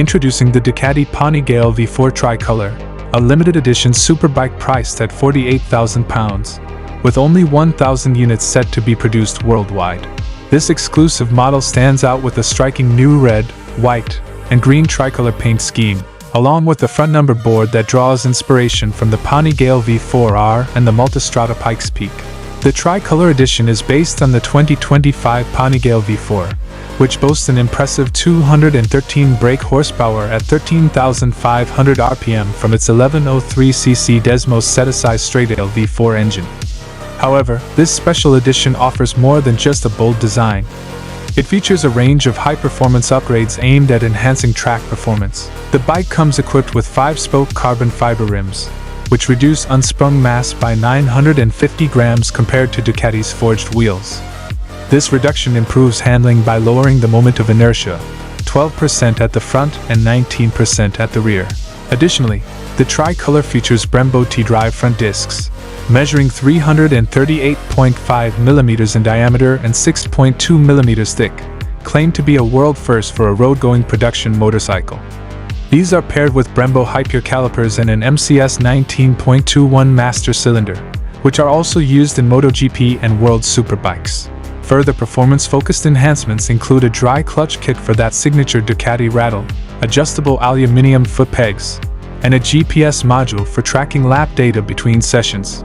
Introducing the Ducati Panigale V4 Tricolore, a limited edition superbike priced at £48,000, with only 1,000 units set to be produced worldwide. This exclusive model stands out with a striking new red, white, and green tricolor paint scheme, along with the front number board that draws inspiration from the Panigale V4R and the Multistrada Pikes Peak. The Tricolor edition is based on the 2025 Panigale V4, which boasts an impressive 213 brake horsepower at 13,500 RPM from its 1103cc Desmosedici Stradale V4 engine. However, this special edition offers more than just a bold design. It features a range of high-performance upgrades aimed at enhancing track performance. The bike comes equipped with 5-spoke carbon fiber rims, which reduce unsprung mass by 950 grams compared to Ducati's forged wheels. This reduction improves handling by lowering the moment of inertia, 12% at the front and 19% at the rear. Additionally, the Tricolor features Brembo T-drive front discs, measuring 338.5 mm in diameter and 6.2 mm thick, claimed to be a world first for a road-going production motorcycle. These are paired with Brembo high-pure calipers and an MCS 19.21 master cylinder, which are also used in MotoGP and World Superbikes. Further performance-focused enhancements include a dry clutch kit for that signature Ducati rattle, adjustable aluminum foot pegs, and a GPS module for tracking lap data between sessions.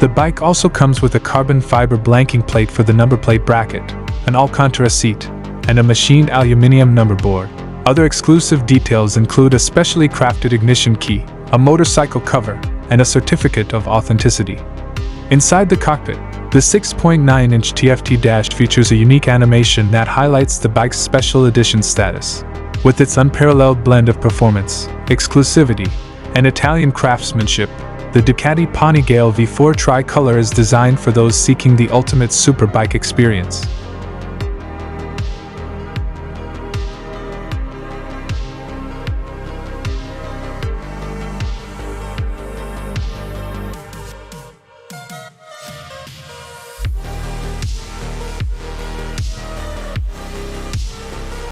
The bike also comes with a carbon fiber blanking plate for the number plate bracket, an Alcantara seat, and a machined aluminum number board. Other exclusive details include a specially crafted ignition key, a motorcycle cover, and a certificate of authenticity. Inside the cockpit, the 6.9-inch TFT dash features a unique animation that highlights the bike's special edition status. With its unparalleled blend of performance, exclusivity, and Italian craftsmanship, the Ducati Panigale V4 Tricolor is designed for those seeking the ultimate superbike experience.